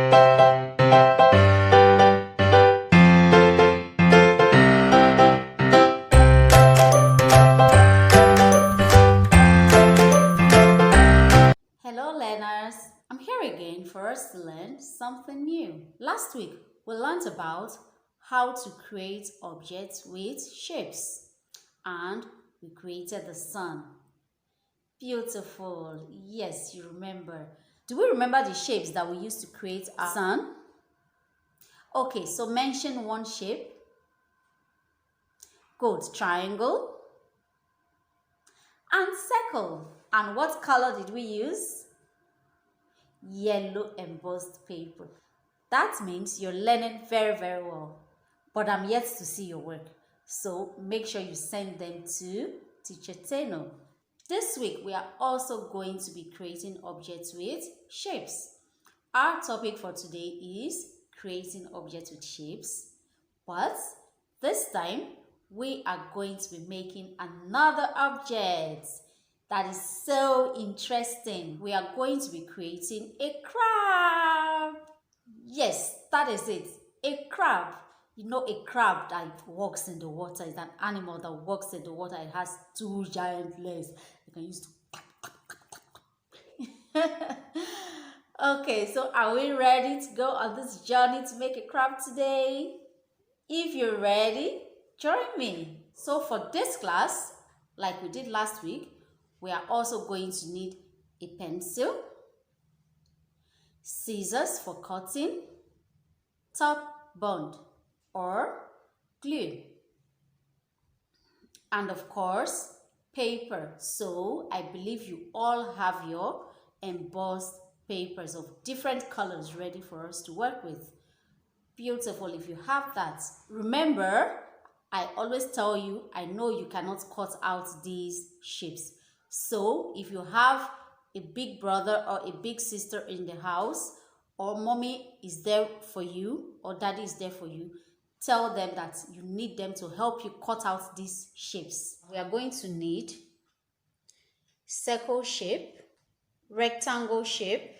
Hello learners, I'm here again for us to learn something new. Last week we learned about how to create objects with shapes and we created the sun. Beautiful, yes, you remember. Do we remember the shapes that we used to create our sun? Okay, so mention one shape. Good, triangle and circle. And what color did we use? Yellow embossed paper. That means you're learning very, very well. But I'm yet to see your work. So make sure you send them to Teacher Teno. This week, we are also going to be creating objects with shapes. Our topic for today is creating objects with shapes. But this time, we are going to be making another object that is so interesting. We are going to be creating a crab. Yes, that is it, a crab. You know, a crab that walks in the water is an animal that walks in the water. It has two giant legs. You can use to. Okay, so are we ready to go on this journey to make a crab today? If you're ready, join me. So for this class, like we did last week, we are also going to need a pencil, scissors for cutting, top bond or glue, and of course paper. So I believe you all have your embossed papers of different colors ready for us to work with. Beautiful. If you have that, remember, I always tell you, I know you cannot cut out these shapes. So if you have a big brother or a big sister in the house, or mommy is there for you or daddy is there for you, tell them that you need them to help you cut out these shapes. We are going to need circle shape, rectangle shape,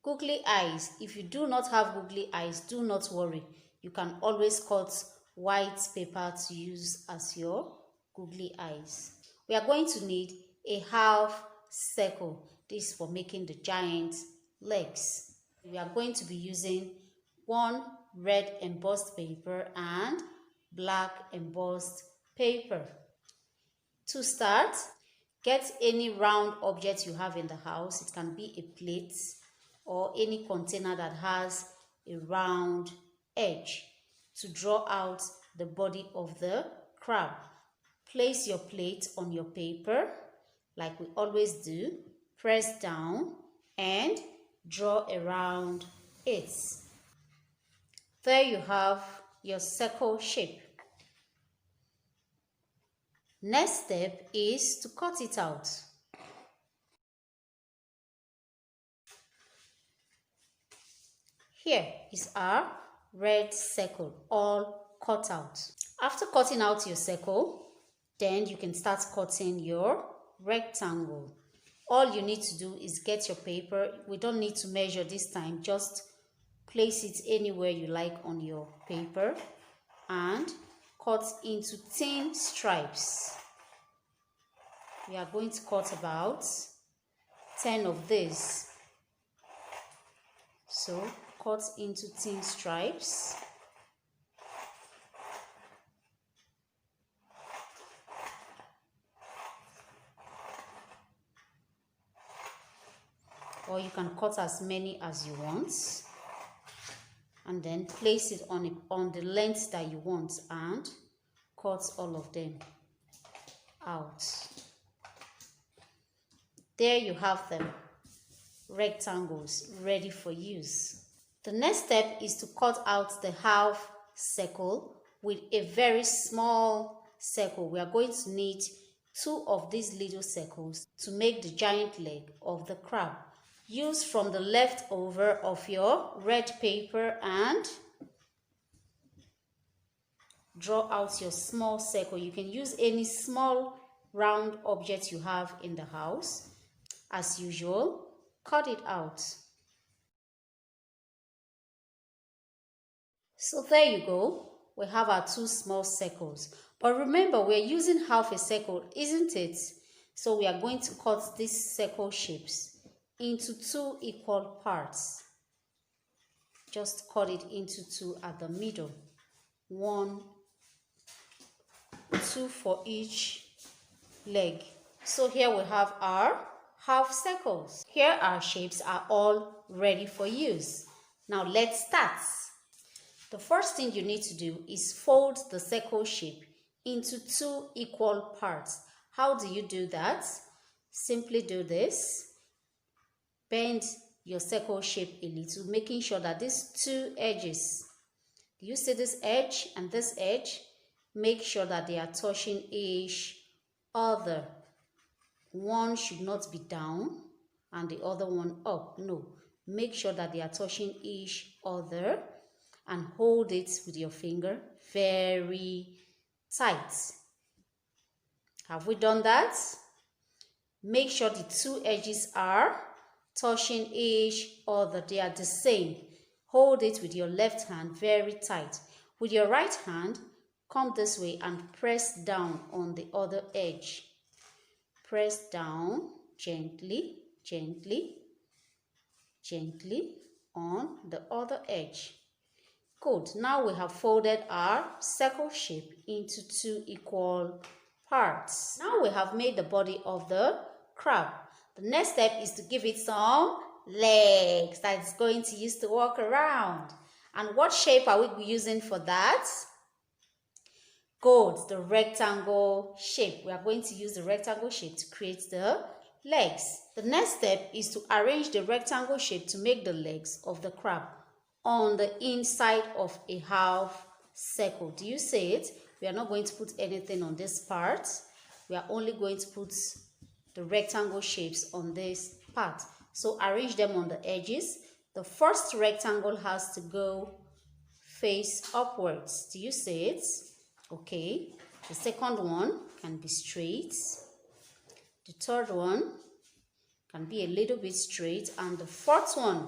googly eyes. If you do not have googly eyes, do not worry. You can always cut white paper to use as your googly eyes. We are going to need a half circle. This is for making the giant legs. We are going to be using one red embossed paper and black embossed paper. To start, get any round object you have in the house. It can be a plate or any container that has a round edge to draw out the body of the crab. Place your plate on your paper like we always do. Press down and draw around it. There you have your circle shape. Next step is to cut it out. Here is our red circle, all cut out. After cutting out your circle, then you can start cutting your rectangle. All you need to do is get your paper. We don't need to measure this time. Just place it anywhere you like on your paper and cut into thin stripes. We are going to cut about 10 of these. So cut into thin stripes. Or you can cut as many as you want and then place it on the length that you want and cut all of them out. There you have them, rectangles ready for use. The next step is to cut out the half circle with a very small circle. We are going to need 2 of these little circles to make the giant leg of the crab. Use from the leftover of your red paper and draw out your small circle. You can use any small round object you have in the house. As usual, cut it out. So there you go. We have our two small circles. But remember, we're using half a circle, isn't it? So we are going to cut these circle shapes into two equal parts. Just cut it into two at the middle. 1, 2 for each leg. So here we have our half circles. Here our shapes are all ready for use. Now let's start. The first thing you need to do is fold the circle shape into two equal parts. How do you do that? Simply do this. Bend your circle shape a little, making sure that these two edges, do you see this edge and this edge? Make sure that they are touching each other. One should not be down and the other one up. No, make sure that they are touching each other and hold it with your finger very tight. Have we done that? Make sure the two edges are touching each other. They are the same. Hold it with your left hand very tight. With your right hand, come this way and press down on the other edge. Press down gently, gently, gently on the other edge. Good. Now we have folded our circle shape into two equal parts. Now we have made the body of the crab. The next step is to give it some legs that it's going to use to walk around. And what shape are we using for that? Good, the rectangle shape. We are going to use the rectangle shape to create the legs. The next step is to arrange the rectangle shape to make the legs of the crab on the inside of a half circle. Do you see it? We are not going to put anything on this part. We are only going to put the rectangle shapes on this part. So arrange them on the edges. The first rectangle has to go face upwards. Do you see it? Okay. The second one can be straight. The third one can be a little bit straight. And the fourth one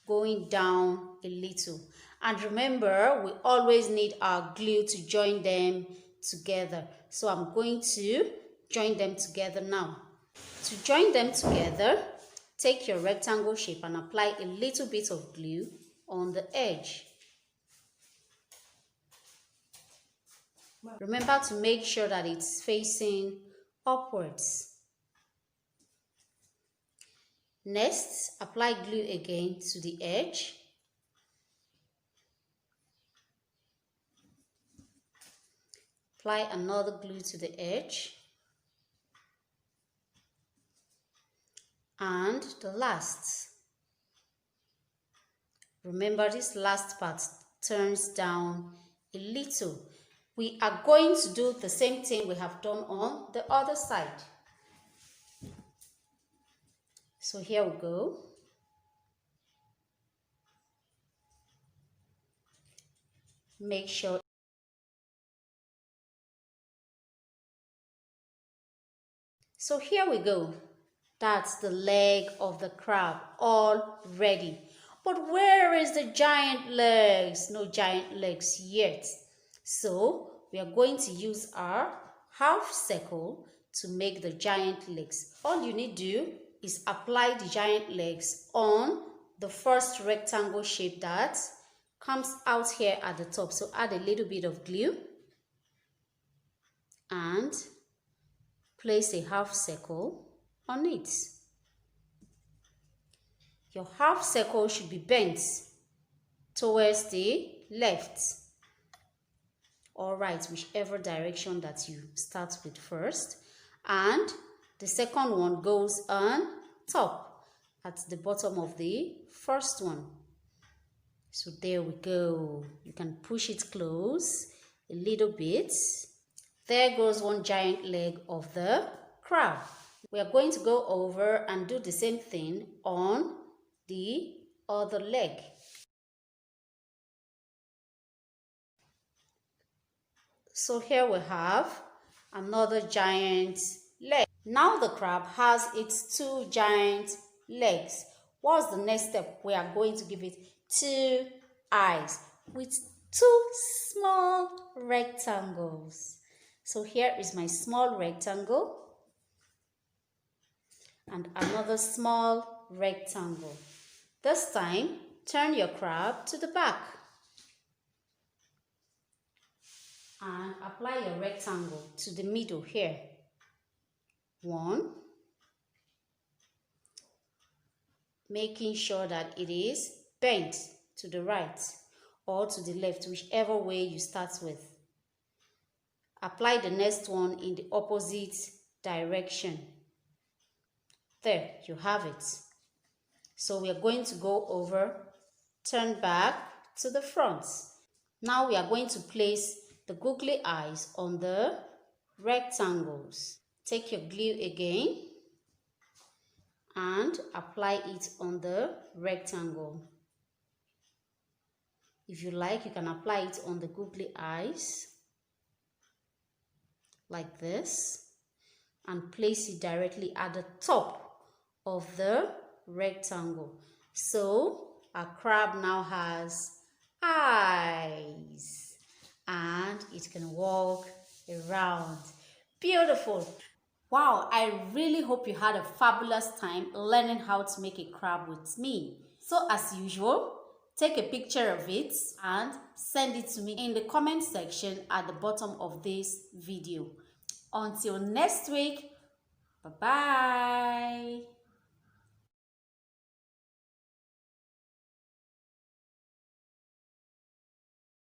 going down a little. And remember, we always need our glue to join them together. So I'm going to join them together now. To join them together, take your rectangle shape and apply a little bit of glue on the edge. Remember to make sure that it's facing upwards. Next, apply glue again to the edge. Apply another glue to the edge. And the last. Remember, this last part turns down a little. We are going to do the same thing we have done on the other side. So here we go. Make sure. So here we go. That's the leg of the crab all ready. But where is the giant legs? No giant legs yet. So we are going to use our half circle to make the giant legs. All you need to do is apply the giant legs on the first rectangle shape that comes out here at the top. So add a little bit of glue and place a half circle on it. Your half circle should be bent towards the left or right, whichever direction that you start with first. And the second one goes on top at the bottom of the first one. So there we go. You can push it close a little bit. There goes one giant leg of the crab. We are going to go over and do the same thing on the other leg. So here we have another giant leg. Now the crab has its two giant legs. What's the next step? We are going to give it two eyes. with two small rectangles. So here is my small rectangle and another small rectangle. This time, turn your crab to the back and apply your rectangle to the middle here. 1, making sure that it is bent to the right or to the left, whichever way you start with. Apply the next one in the opposite direction. There, you have it. So we are going to go over, turn back to the front. Now we are going to place the googly eyes on the rectangles. Take your glue again and apply it on the rectangle. If you like, you can apply it on the googly eyes like this and place it directly at the top of the rectangle. So our crab now has eyes and it can walk around. Beautiful. Wow, I really hope you had a fabulous time learning how to make a crab with me. So as usual, take a picture of it and send it to me in the comment section at the bottom of this video. Until next week, bye-bye.